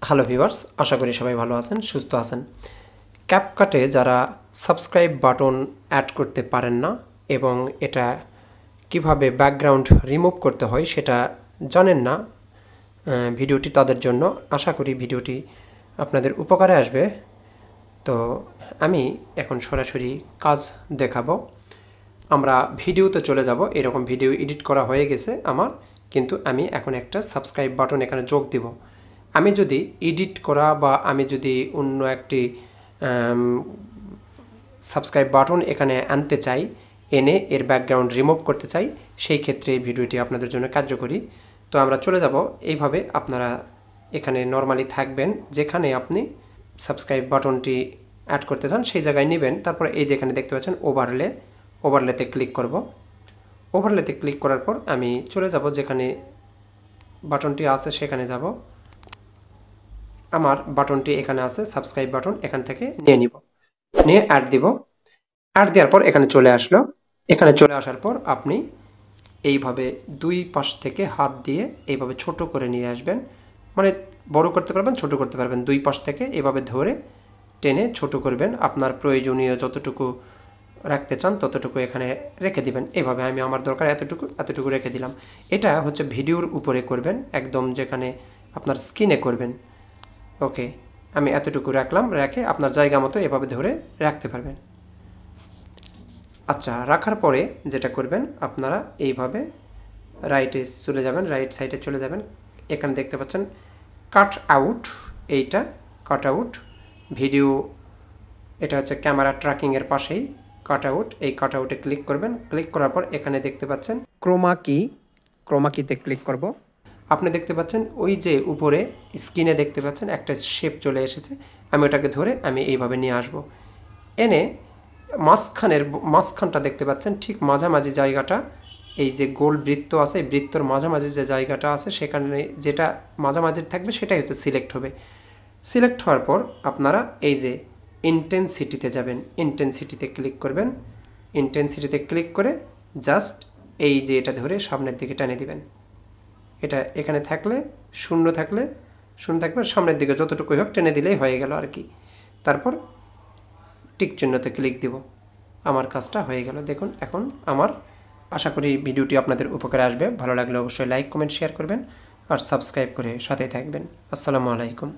Hello viewers, আশা করি সবাই ভালো আছেন, সুস্থ আছেন। ক্যাপকাটে যারা সাবস্ক্রাইব বাটন অ্যাড করতে পারেন না এবং এটা কিভাবে ব্যাকগ্রাউন্ড রিমুভ করতে হয় সেটা জানেন না, ভিডিওটি তাদের জন্য। আশা করি ভিডিওটি আপনাদের উপকারে আসবে। তো আমি এখন সরাসরি কাজ দেখাবো। আমরা ভিডিওতে চলে যাব। এরকম ভিডিও এডিট করা হয়ে গেছে আমার, কিন্তু আমি এখন একটা সাবস্ক্রাইব বাটন এখানে যোগ দিব। আমি যদি এডিট করা বা আমি যদি অন্য একটি সাবস্ক্রাইব বাটন এখানে আনতে চাই, এনে এর ব্যাকগ্রাউন্ড রিমুভ করতে চাই, সেই ক্ষেত্রে এই ভিডিওটি আপনাদের জন্য কার্যকরী। তো আমরা চলে যাব এইভাবে। আপনারা এখানে নর্মালি থাকবেন, যেখানে আপনি সাবস্ক্রাইব বাটনটি অ্যাড করতে চান সেই জায়গায় নেবেন। তারপর এই যেখানে দেখতে পাচ্ছেন ওভারলেতে ক্লিক করব। ওভারলেতে ক্লিক করার পর আমি চলে যাব যেখানে বাটনটি আছে সেখানে যাব। আমার বাটনটি এখানে আছে, সাবস্ক্রাইব বাটন, এখান থেকে নিয়ে নিব, নিয়ে অ্যাড দিব। অ্যাড দেওয়ার পর এখানে চলে আসলো। এখানে চলে আসার পর আপনি এইভাবে দুই পাশ থেকে হাত দিয়ে এইভাবে ছোট করে নিয়ে আসবেন। মানে বড় করতে পারবেন, ছোট করতে পারবেন। দুই পাশ থেকে এভাবে ধরে টেনে ছোট করবেন। আপনার প্রয়োজনীয় যতটুকু রাখতে চান ততটুকু এখানে রেখে দিবেন। এভাবে আমি আমার দরকার এতটুকু রেখে দিলাম। এটা হচ্ছে ভিডিওর উপরে করবেন, একদম যেখানে আপনার স্ক্রিনে করবেন। ওকে, আমি এতটুকু রাখলাম, রেখে আপনার জায়গা মতো এভাবে ধরে রাখতে পারবেন। আচ্ছা, রাখার পরে যেটা করবেন আপনারা এইভাবে রাইটে চলে যাবেন, রাইট সাইডে চলে যাবেন। এখানে দেখতে পাচ্ছেন কাট আউট, এইটা কাট আউট ভিডিও, এটা হচ্ছে ক্যামেরা ট্র্যাকিংয়ের পাশেই কাট আউট। এই কাট আউটে ক্লিক করবেন। ক্লিক করার পর এখানে দেখতে পাচ্ছেন ক্রোমা কিতে ক্লিক করব। আপনি দেখতে পাচ্ছেন ওই যে উপরে স্ক্রিনে দেখতে পাচ্ছেন একটা শেপ চলে এসেছে। আমি ওটাকে ধরে আমি এইভাবে নিয়ে আসব। এনে মাঝখানটা দেখতে পাচ্ছেন, ঠিক মাঝামাঝি জায়গাটা, এই যে গোল বৃত্ত আছে, এই বৃত্তর মাঝামাঝি যে জায়গাটা আছে সেখানে যেটা মাঝামাঝি থাকবে সেটাই হচ্ছে সিলেক্ট হবে। সিলেক্ট হওয়ার পর আপনারা এই যে ইন্টেন্সিটিতে যাবেন, ইন্টেন্সিটিতে ক্লিক করবেন। ইন্টেন্সিটিতে ক্লিক করে জাস্ট এই যে এটা ধরে সামনের দিকে টানে দিবেন। এটা এখানে থাকলে শূন্য থাকবে, সামনের দিকে যতটুকুই হোক টেনে দিলেই হয়ে গেল আর কি। তারপর টিক চিহ্নতে ক্লিক দিব। আমার কাজটা হয়ে গেল। দেখুন এখন আমার, আশা করি ভিডিওটি আপনাদের উপকারে আসবে। ভালো লাগলে অবশ্যই লাইক, কমেন্ট, শেয়ার করবেন আর সাবস্ক্রাইব করে সাথে থাকবেন। আসসালামু আলাইকুম।